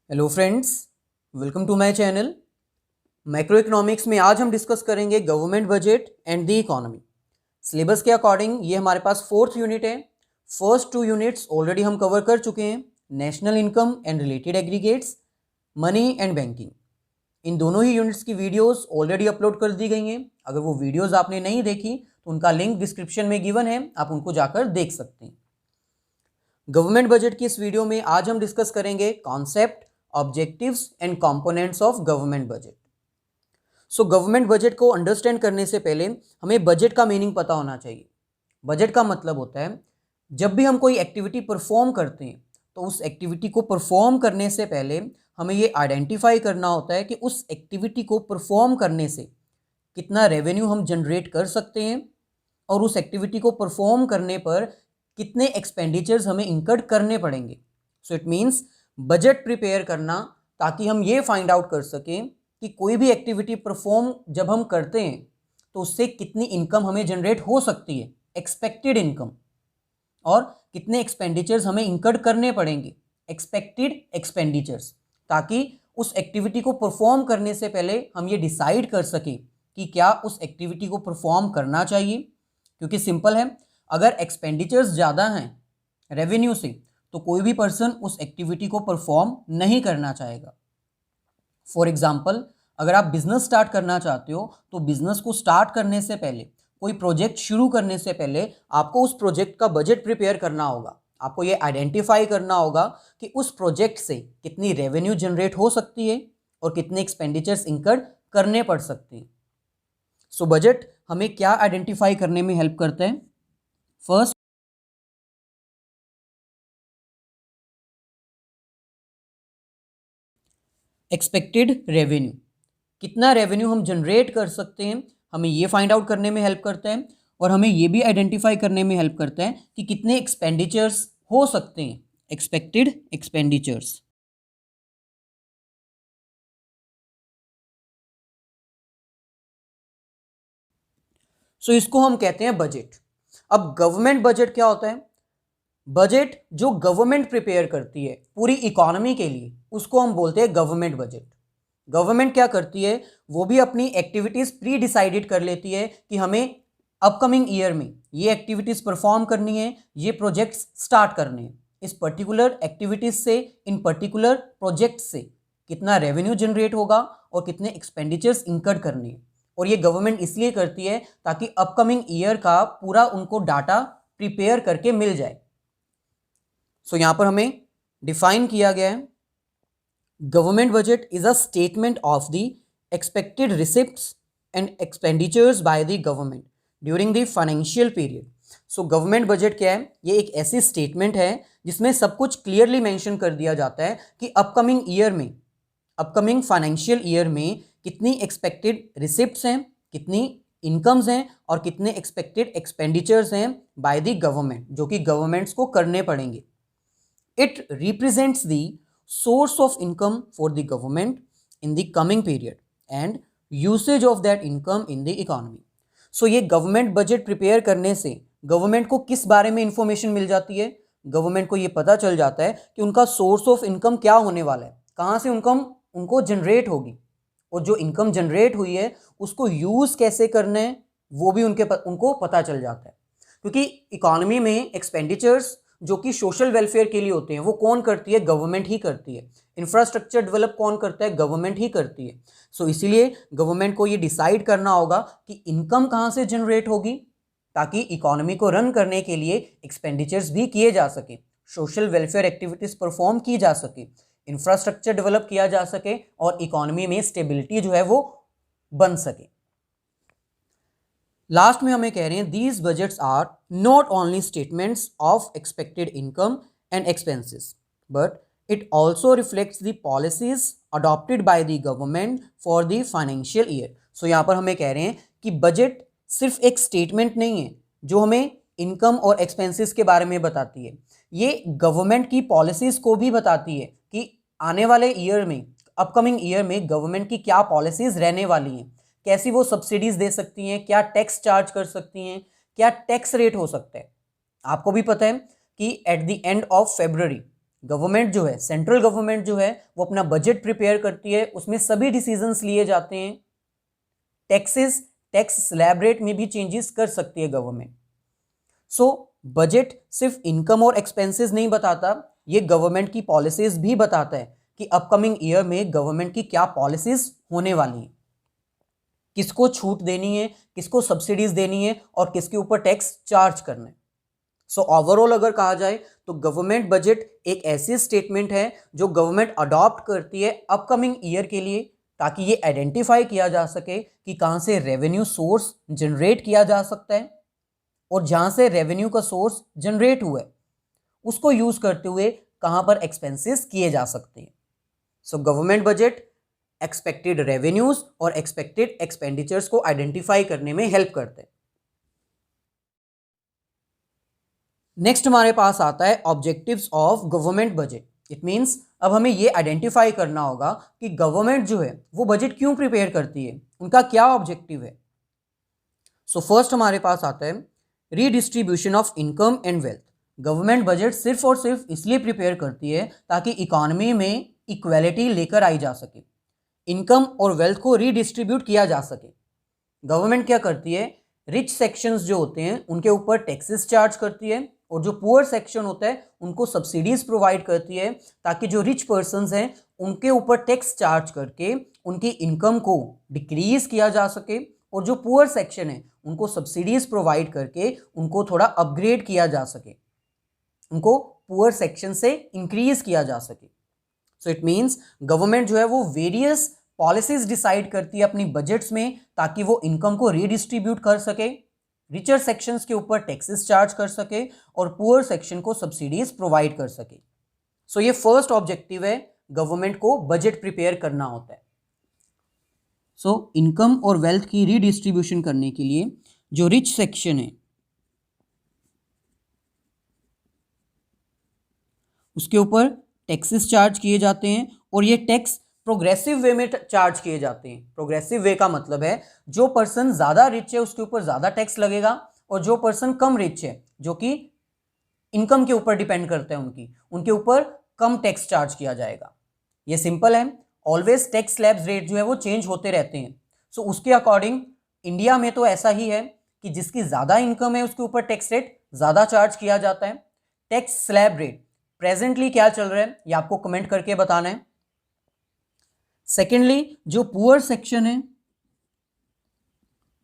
Hello friends, welcome to my channel. Macro economics में आज हम डिस्कस करेंगे government budget and the economy. Syllabus के अकॉर्डिंग ये हमारे पास फोर्थ यूनिट है। फर्स्ट 2 यूनिट्स ऑलरेडी हम कवर कर चुके हैं, national income and related aggregates, money and banking. इन दोनों ही यूनिट्स की वीडियोस ऑलरेडी अपलोड कर दी गई हैं। अगर वो वीडियोस आपने नहीं देखी तो उनका लिंक डिस्क्रिप्शन में गिवन है, आप उनको जाकर देख सकते हैं। गवर्नमेंट बजट की इस वीडियो में आज हम डिस्कस करेंगे concept, objectives and components of government budget. So government budget को अंडरस्टैंड करने से पहले हमें बजट का मीनिंग पता होना चाहिए। बजट का मतलब होता है जब भी हम कोई एक्टिविटी परफॉर्म करते हैं तो उस एक्टिविटी को परफॉर्म करने से पहले हमें ये आइडेंटिफाई करना होता है कि उस एक्टिविटी को परफॉर्म करने से कितना रेवेन्यू हम जनरेट कर सकते हैं और उस एक्टिविटी को परफॉर्म करने पर कितने एक्सपेंडिचर्स हमें इंकर्ड करने पड़ेंगे। So it means budget prepare करना ताकि हम ये फाइंड आउट कर सकें कि कोई भी एक्टिविटी परफॉर्म जब हम करते हैं तो उससे कितनी इनकम हमें जनरेट हो सकती है, एक्सपेक्टेड इनकम, और कितने एक्सपेंडिचर्स हमें इंकर्ड करने पड़ेंगे, एक्सपेक्टेड एक्सपेंडिचर्स, ताकि उस एक्टिविटी को परफॉर्म करने से पहले हम ये डिसाइड कर सकें कि क्या उस एक्टिविटी को परफॉर्म करना चाहिए। क्योंकि सिंपल है, अगर एक्सपेंडिचर्स ज़्यादा हैं रेवेन्यू से तो कोई भी पर्सन उस एक्टिविटी को परफॉर्म नहीं करना चाहेगा। फॉर एग्जाम्पल, अगर आप बिजनेस स्टार्ट करना चाहते हो तो बिजनेस को स्टार्ट करने से पहले, कोई प्रोजेक्ट शुरू करने से पहले आपको उस प्रोजेक्ट का बजट प्रिपेयर करना होगा। आपको ये आइडेंटिफाई करना होगा कि उस प्रोजेक्ट से कितनी रेवेन्यू जनरेट हो सकती है और कितने एक्सपेंडिचर्स इंकर्ड करने पड़ सकते हैं। सो बजट हमें क्या आइडेंटिफाई करने में हेल्प करता है? फर्स्ट, एक्सपेक्टेड रेवेन्यू, कितना रेवेन्यू हम जनरेट कर सकते हैं, हमें ये फाइंड आउट करने में हेल्प करता है। और हमें ये भी आइडेंटिफाई करने में हेल्प करता है कि कितने एक्सपेंडिचर्स हो सकते हैं, एक्सपेक्टेड एक्सपेंडिचर्स। सो इसको हम कहते हैं बजट। अब गवर्नमेंट बजट क्या होता है? बजट जो गवर्नमेंट प्रिपेयर करती है पूरी इकोनॉमी के लिए, उसको हम बोलते हैं गवर्नमेंट बजट। गवर्नमेंट क्या करती है, वो भी अपनी एक्टिविटीज़ प्री डिसाइडेड कर लेती है कि हमें अपकमिंग ईयर में ये एक्टिविटीज़ परफॉर्म करनी है, ये प्रोजेक्ट्स स्टार्ट करने हैं। इस पर्टिकुलर एक्टिविटीज़ से, इन पर्टिकुलर प्रोजेक्ट से कितना रेवेन्यू जनरेट होगा और कितने एक्सपेंडिचर्स इंकर्ड करने हैं। और ये गवर्नमेंट इसलिए करती है ताकि अपकमिंग ईयर का पूरा उनको डाटा प्रिपेयर करके मिल जाए। सो यहाँ पर हमें डिफाइन किया गया है, government budget is a statement of the expected receipts and expenditures bye the government during the financial period. So government budget क्या है? ये एक ऐसी स्टेटमेंट है जिसमें सब कुछ क्लियरली मेंशन कर दिया जाता है कि अपकमिंग ईयर में, अपकमिंग फाइनेंशियल ईयर में कितनी एक्सपेक्टेड रिसिप्ट्स हैं, कितनी इनकम्स हैं और कितने एक्सपेक्टेड एक्सपेंडिचर्स हैं बाय द गवर्नमेंट, जो कि गवर्नमेंट्स को करने पड़ेंगे। It represents the source of income for the government in the coming period and usage of that income in the economy. So ये गवर्नमेंट बजट प्रिपेयर करने से government को किस बारे में इंफॉर्मेशन मिल जाती है? गवर्नमेंट को ये पता चल जाता है कि उनका सोर्स ऑफ इनकम क्या होने वाला है, कहाँ से इनकम उनको जनरेट होगी, और जो इनकम जनरेट हुई है उसको यूज़ कैसे करना है वो भी उनको पता चल जाता है। क्योंकि इकोनॉमी में एक्सपेंडिचर्स जो कि सोशल वेलफेयर के लिए होते हैं वो कौन करती है? गवर्नमेंट ही करती है। इंफ्रास्ट्रक्चर डेवलप कौन करता है? गवर्नमेंट ही करती है। सो इसीलिए गवर्नमेंट को ये डिसाइड करना होगा कि इनकम कहाँ से जनरेट होगी ताकि इकोनॉमी को रन करने के लिए एक्सपेंडिचर्स भी किए जा सके, सोशल वेलफेयर एक्टिविटीज़ परफॉर्म की जा सके, इंफ्रास्ट्रक्चर डेवलप किया जा सके और इकोनॉमी में स्टेबिलिटी जो है वो बन सके। लास्ट में हमें कह रहे हैं these budgets are not only statements of expected income and expenses but it also reflects the policies adopted by the government for the financial year. So यहाँ पर हमें कह रहे हैं कि बजट सिर्फ एक स्टेटमेंट नहीं है जो हमें इनकम और एक्सपेंसेस के बारे में बताती है, ये गवर्नमेंट की पॉलिसीज को भी बताती है कि आने वाले ईयर में, अपकमिंग ईयर में गवर्नमेंट की क्या पॉलिसीज रहने वाली हैं, कैसी वो सब्सिडीज दे सकती हैं, क्या टैक्स चार्ज कर सकती हैं, क्या टैक्स रेट हो सकता है। आपको भी पता है कि at the end of February government जो है, सेंट्रल गवर्नमेंट जो है वो अपना बजट प्रिपेयर करती है, उसमें सभी डिसीजंस लिए जाते हैं। टैक्स स्लैब रेट में भी चेंजेस कर सकती है गवर्नमेंट। सो बजट सिर्फ इनकम और एक्सपेंसेस नहीं बताता, ये गवर्नमेंट की पॉलिसीज भी बताता है कि अपकमिंग ईयर में गवर्नमेंट की क्या पॉलिसीज होने वाली है, किसको छूट देनी है, किसको सब्सिडीज देनी है और किसके ऊपर टैक्स चार्ज करना है। सो ओवरऑल अगर कहा जाए तो गवर्नमेंट बजट एक ऐसी स्टेटमेंट है जो गवर्नमेंट अडॉप्ट करती है अपकमिंग ईयर के लिए, ताकि ये आइडेंटिफाई किया जा सके कि कहां से रेवेन्यू सोर्स जनरेट किया जा सकता है और जहां से रेवेन्यू का सोर्स जनरेट हुआ है उसको यूज करते हुए कहां पर एक्सपेंसेस किए जा सकते हैं। So government budget expected revenues और एक्सपेक्टेड एक्सपेंडिचर्स को आइडेंटिफाई करने में हेल्प करते हैं। नेक्स्ट हमारे पास आता है objectives of government budget. It means अब हमें ये आइडेंटिफाई करना होगा कि गवर्नमेंट जो है वो बजट क्यों प्रिपेयर करती है, उनका क्या ऑब्जेक्टिव है। सो फर्स्ट हमारे पास आता है redistribution of income and wealth. Government budget सिर्फ और सिर्फ इसलिए प्रिपेयर करती है ताकि इकोनॉमी में इक्वेलिटी लेकर आई जा सके, इनकम और वेल्थ को रीडिस्ट्रीब्यूट किया जा सके। गवर्नमेंट क्या करती है, रिच सेक्शंस जो होते हैं उनके ऊपर टैक्सेस चार्ज करती है और जो पुअर सेक्शन होता है उनको सब्सिडीज प्रोवाइड करती है, ताकि जो रिच पर्सन्स हैं उनके ऊपर टैक्स चार्ज करके उनकी इनकम को डिक्रीज किया जा सके और जो पुअर सेक्शन है उनको सब्सिडीज प्रोवाइड करके उनको थोड़ा अपग्रेड किया जा सके, उनको पुअर सेक्शन से इंक्रीज किया जा सके। सो इट मीन्स गवर्नमेंट जो है वो वेरियस पॉलिसीज डिसाइड करती है अपनी बजट्स में ताकि वो इनकम को रीडिस्ट्रीब्यूट कर सके, रिचर सेक्शंस के ऊपर टैक्सेस चार्ज कर सके और पुअर सेक्शन को सब्सिडीज प्रोवाइड कर सके। सो ये फर्स्ट ऑब्जेक्टिव है, गवर्नमेंट को बजट प्रिपेयर करना होता है। सो इनकम और वेल्थ की रीडिस्ट्रीब्यूशन करने के लिए जो रिच सेक्शन है उसके ऊपर टैक्सेस चार्ज किए जाते हैं और ये टैक्स प्रोग्रेसिव वे में चार्ज किए जाते हैं। प्रोग्रेसिव वे का मतलब है जो पर्सन ज़्यादा रिच है उसके ऊपर ज़्यादा टैक्स लगेगा और जो पर्सन कम रिच है, जो कि इनकम के ऊपर डिपेंड करते हैं उनके ऊपर कम टैक्स चार्ज किया जाएगा। ये सिंपल है, ऑलवेज टैक्स स्लैब्स रेट जो है वो चेंज होते रहते हैं। सो उसके अकॉर्डिंग इंडिया में तो ऐसा ही है कि जिसकी ज़्यादा इनकम है उसके ऊपर टैक्स रेट ज़्यादा चार्ज किया जाता है। टैक्स स्लैब रेट प्रेजेंटली क्या चल रहा है ये आपको कमेंट करके बताना है। सेकेंडली जो पुअर सेक्शन है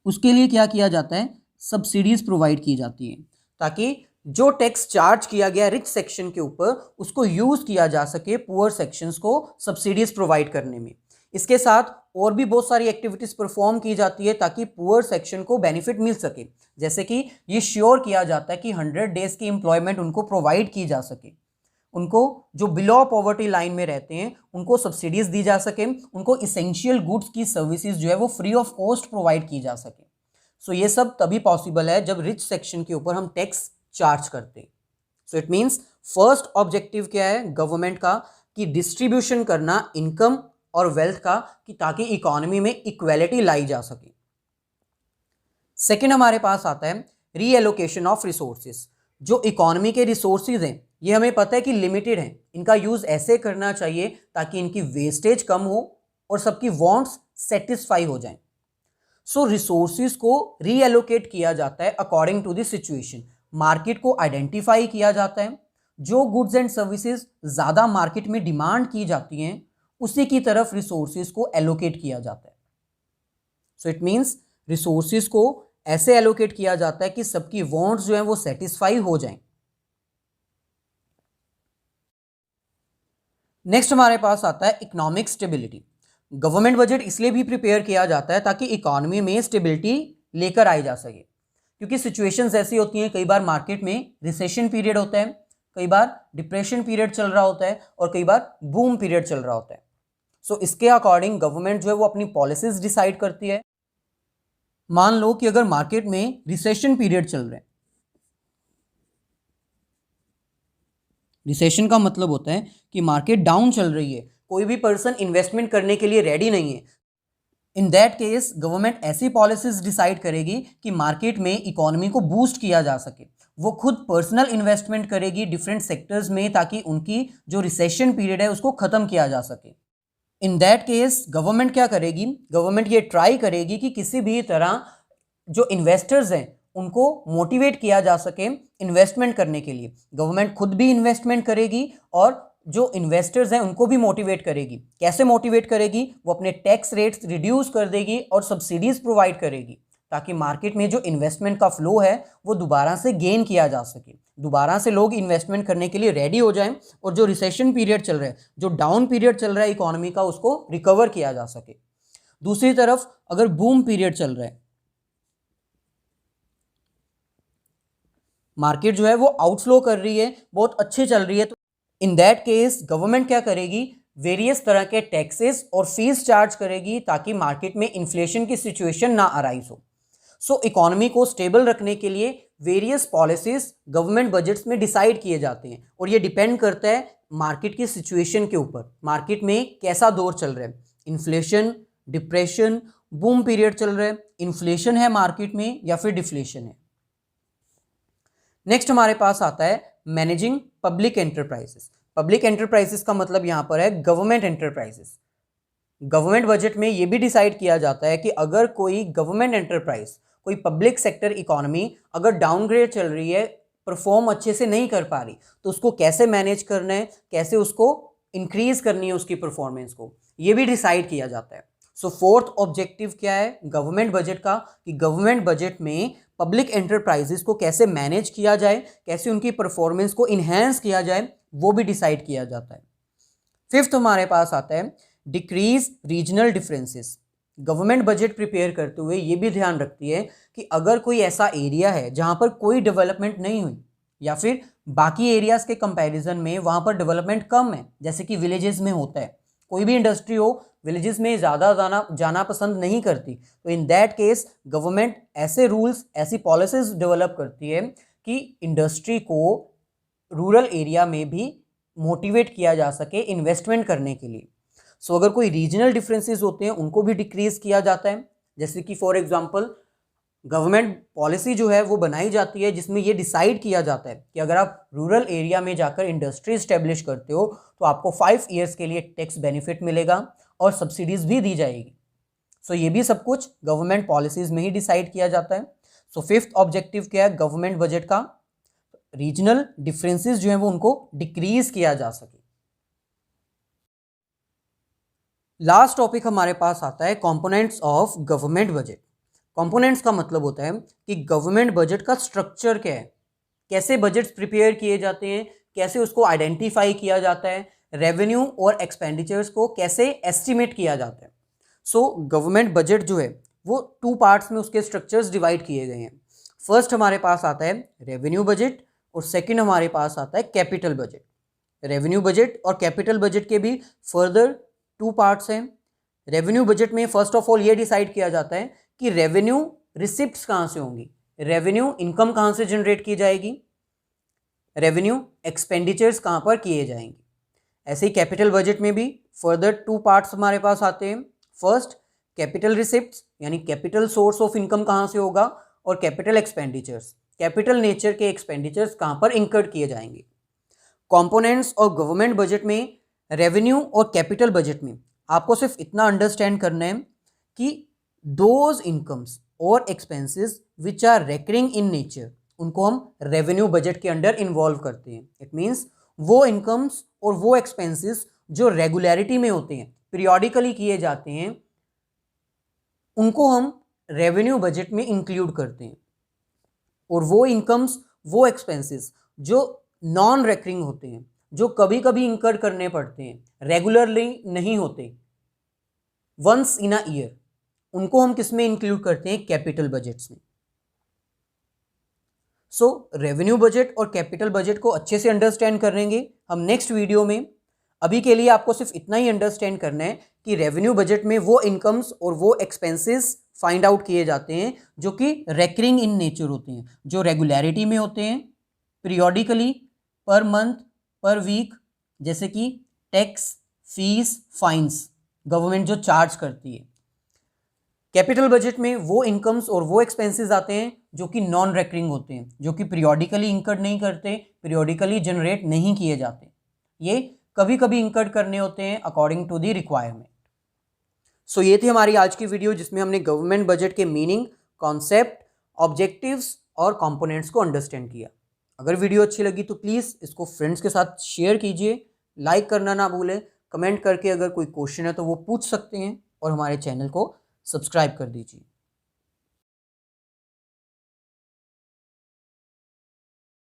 उसके लिए क्या किया जाता है, सब्सिडीज प्रोवाइड की जाती है ताकि जो टैक्स चार्ज किया गया रिच सेक्शन के ऊपर उसको यूज किया जा सके पुअर सेक्शंस को सब्सिडीज प्रोवाइड करने में। इसके साथ और भी बहुत सारी एक्टिविटीज परफॉर्म की जाती है ताकि पुअर सेक्शन को बेनिफिट मिल सके, जैसे कि ये श्योर किया जाता है कि 100 डेज की एम्प्लॉयमेंट उनको प्रोवाइड की जा सके, उनको जो बिलो पॉवर्टी लाइन में रहते हैं उनको सब्सिडीज दी जा सके, उनको इसेंशियल गुड्स की सर्विसेज जो है वो फ्री ऑफ कॉस्ट प्रोवाइड की जा सके। सो ये सब तभी पॉसिबल है जब रिच सेक्शन के ऊपर हम टैक्स चार्ज करते हैं। So it means first objective क्या है गवर्नमेंट का, कि डिस्ट्रीब्यूशन करना इनकम और वेल्थ का, कि ताकि इकोनॉमी में इक्वेलिटी लाई जा सके। सेकेंड हमारे पास आता है रीएलोकेशन ऑफ रिसोर्सेज। जो इकोनॉमी के रिसोर्सेज हैं ये हमें पता है कि लिमिटेड हैं, इनका यूज ऐसे करना चाहिए ताकि इनकी वेस्टेज कम हो और सबकी वांट्स सेटिस्फाई हो जाएं। सो रिसोर्सेज को रीएलोकेट किया जाता है according to the situation. Market को आइडेंटिफाई किया जाता है, जो गुड्स एंड सर्विसेज ज़्यादा मार्केट में डिमांड की जाती हैं उसी की तरफ रिसोर्सेज को एलोकेट किया जाता है। सो इट मीन्स रिसोर्सेज को ऐसे एलोकेट किया जाता है कि सबकी वांट्स जो हैं वो सेटिस्फाई हो जाएं। नेक्स्ट हमारे पास आता है इकोनॉमिक स्टेबिलिटी। गवर्नमेंट बजट इसलिए भी प्रिपेयर किया जाता है ताकि इकोनॉमी में स्टेबिलिटी लेकर आई जा सके, क्योंकि सिचुएशंस ऐसी होती हैं, कई बार मार्केट में रिसेशन पीरियड होता है, कई बार डिप्रेशन पीरियड चल रहा होता है और कई बार बूम पीरियड चल रहा होता है। सो इसके अकॉर्डिंग गवर्नमेंट जो है वो अपनी पॉलिसीज डिसाइड करती है। मान लो कि अगर मार्केट में रिसेशन पीरियड चल रहा है, रिसेशन का मतलब होता है कि मार्केट डाउन चल रही है, कोई भी पर्सन इन्वेस्टमेंट करने के लिए रेडी नहीं है। इन दैट केस गवर्नमेंट ऐसी पॉलिसीज डिसाइड करेगी कि मार्केट में इकोनॉमी को बूस्ट किया जा सके वो खुद पर्सनल इन्वेस्टमेंट करेगी डिफरेंट सेक्टर्स में, ताकि उनकी जो रिसेशन पीरियड है उसको ख़त्म किया जा सके। इन दैट केस गवर्नमेंट क्या करेगी, गवर्नमेंट ये ट्राई करेगी कि किसी भी तरह जो इन्वेस्टर्स हैं उनको मोटिवेट किया जा सके इन्वेस्टमेंट करने के लिए। गवर्नमेंट खुद भी इन्वेस्टमेंट करेगी और जो इन्वेस्टर्स हैं उनको भी मोटिवेट करेगी। कैसे मोटिवेट करेगी, वो अपने टैक्स रेट्स रिड्यूस कर देगी और सब्सिडीज प्रोवाइड करेगी, ताकि मार्केट में जो इन्वेस्टमेंट का फ्लो है वो दोबारा से गेन किया जा सके, दोबारा से लोग इन्वेस्टमेंट करने के लिए रेडी हो जाएं और जो रिसेशन पीरियड चल रहा है, जो डाउन पीरियड चल रहा है इकोनॉमी का, उसको रिकवर किया जा सके। दूसरी तरफ अगर बूम पीरियड चल रहा है, मार्केट जो है वो आउटफ्लो कर रही है, बहुत अच्छी चल रही है, तो इन दैट केस गवर्नमेंट क्या करेगी, वेरियस तरह के टैक्सेस और फीस चार्ज करेगी, ताकि मार्केट में इन्फ्लेशन की सिचुएशन ना अराइज हो। सो इकोनॉमी को स्टेबल रखने के लिए वेरियस पॉलिसीज गवर्नमेंट बजट्स में डिसाइड किए जाते हैं, और ये डिपेंड करता है मार्केट की सिचुएशन के ऊपर, मार्केट में कैसा दौर चल रहा है, इन्फ्लेशन, डिप्रेशन, बूम पीरियड चल रहा है, इन्फ्लेशन है मार्केट में या फिर डिफ्लेशन है। नेक्स्ट हमारे पास आता है managing public enterprises. Public enterprises का मतलब यहाँ पर है गवर्नमेंट एंटरप्राइजेस। गवर्नमेंट बजट में ये भी डिसाइड किया जाता है कि अगर कोई गवर्नमेंट एंटरप्राइज, कोई पब्लिक सेक्टर इकोनॉमी अगर डाउनग्रेड चल रही है, परफॉर्म अच्छे से नहीं कर पा रही, तो उसको कैसे मैनेज करना है, कैसे उसको इंक्रीज करनी है उसकी परफॉर्मेंस को, ये भी डिसाइड किया जाता है। सो फोर्थ ऑब्जेक्टिव क्या है गवर्नमेंट बजट का, कि गवर्नमेंट बजट में पब्लिक एंटरप्राइजेस को कैसे मैनेज किया जाए, कैसे उनकी परफॉर्मेंस को इन्हेंस किया जाए, वो भी डिसाइड किया जाता है। फिफ्थ हमारे पास आता है decrease regional differences. Government budget prepare करते हुए ये भी ध्यान रखती है कि अगर कोई ऐसा एरिया है जहाँ पर कोई डेवलपमेंट नहीं हुई, या फिर बाकी एरियाज के कंपैरिजन में वहाँ पर डेवलपमेंट कम है, जैसे कि विलेजेस में होता है, कोई भी इंडस्ट्री हो विलेजेस में ज़्यादा जाना पसंद नहीं करती, तो इन दैट केस गवर्नमेंट ऐसे रूल्स, ऐसी पॉलिसीज डेवलप करती है कि इंडस्ट्री को रूरल एरिया में भी मोटिवेट किया जा सके इन्वेस्टमेंट करने के लिए। सो अगर कोई रीजनल डिफरेंसेस होते हैं उनको भी डिक्रीज किया जाता है, जैसे कि फॉर एग्जांपल गवर्नमेंट पॉलिसी जो है वो बनाई जाती है जिसमें ये डिसाइड किया जाता है कि अगर आप रूरल एरिया में जाकर इंडस्ट्री इस्टेब्लिश करते हो तो आपको 5 ईयर्स के लिए टैक्स बेनिफिट मिलेगा और सब्सिडीज भी दी जाएगी। सो ये भी सब कुछ गवर्नमेंट पॉलिसीज में ही डिसाइड किया जाता है। सो फिफ्थ ऑब्जेक्टिव क्या है गवर्नमेंट बजट का, रीजनल डिफरेंसेस जो है वो उनको डिक्रीज किया जा सके। लास्ट टॉपिक हमारे पास आता है components of government budget. Components का मतलब होता है कि गवर्नमेंट बजट का स्ट्रक्चर क्या है, कैसे बजट्स प्रिपेयर किए जाते हैं, कैसे उसको आइडेंटिफाई किया जाता है, रेवेन्यू और एक्सपेंडिचर्स को कैसे एस्टिमेट किया जाता है। सो गवर्नमेंट बजट जो है वो 2 पार्ट्स में उसके स्ट्रक्चर्स डिवाइड किए गए हैं। फर्स्ट हमारे पास आता है रेवेन्यू बजट और सेकंड हमारे पास आता है कैपिटल बजट। रेवेन्यू बजट और कैपिटल बजट के भी फर्दर 2 पार्ट्स हैं। रेवेन्यू बजट में फर्स्ट ऑफ ऑल ये डिसाइड किया जाता है कि रेवेन्यू रिसिप्ट्स कहाँ से होंगी, रेवेन्यू इनकम कहाँ से जनरेट की जाएगी, रेवेन्यू एक्सपेंडिचर्स कहाँ पर किए जाएंगे। ऐसे ही कैपिटल बजट में भी फर्दर 2 पार्ट्स हमारे पास आते हैं। फर्स्ट कैपिटल रिसिप्ट्स यानी कैपिटल सोर्स ऑफ इनकम कहाँ से होगा, और कैपिटल एक्सपेंडिचर्स, कैपिटल नेचर के एक्सपेंडिचर्स कहाँ पर इंकर्ड किए जाएंगे। कंपोनेंट्स और गवर्नमेंट बजट में रेवेन्यू और कैपिटल बजट में आपको सिर्फ इतना अंडरस्टैंड करना है कि दोज इनकम्स और expenses which are recurring in nature, उनको हम रेवेन्यू बजट के अंडर इन्वॉल्व करते हैं। इट मीन्स वो इनकम्स और वो एक्सपेंसेस जो रेगुलरिटी में होते हैं, पीरियोडिकली किए जाते हैं, उनको हम रेवेन्यू बजट में इंक्लूड करते हैं। और वो इनकम्स, वो एक्सपेंसेस जो नॉन रेकरिंग होते हैं, जो कभी कभी इंकर करने पड़ते हैं, रेगुलरली नहीं होते, वंस इन अ ईयर, उनको हम किस में इंक्लूड करते हैं, कैपिटल बजट्स में। सो रेवेन्यू बजट और कैपिटल बजट को अच्छे से अंडरस्टैंड करेंगे हम नेक्स्ट वीडियो में। अभी के लिए आपको सिर्फ इतना ही अंडरस्टैंड करना है कि रेवेन्यू बजट में वो इनकम्स और वो एक्सपेंसेस फाइंड आउट किए जाते हैं जो कि रेकरिंग इन नेचर होते हैं, जो रेगुलरिटी में होते हैं, पीरियोडिकली, पर मंथ, पर वीक, जैसे कि टैक्स, फीस, फाइन्स गवर्नमेंट जो चार्ज करती है। कैपिटल बजट में वो इनकम्स और वो एक्सपेंसेस आते हैं जो कि नॉन रेकरिंग होते हैं, जो कि पीरियोडिकली इंकर्ड नहीं करते, पीरियोडिकली जनरेट नहीं किए जाते, ये कभी कभी इंकर्ड करने होते हैं अकॉर्डिंग टू द रिक्वायरमेंट। सो ये थी हमारी आज की वीडियो जिसमें हमने गवर्नमेंट बजट के मीनिंग, कॉन्सेप्ट, ऑब्जेक्टिव्स और कंपोनेंट्स को अंडरस्टैंड किया। अगर वीडियो अच्छी लगी तो प्लीज़ इसको फ्रेंड्स के साथ शेयर कीजिए, लाइक करना ना भूलें, कमेंट करके अगर कोई क्वेश्चन है तो वो पूछ सकते हैं और हमारे चैनल को सब्सक्राइब कर दीजिए।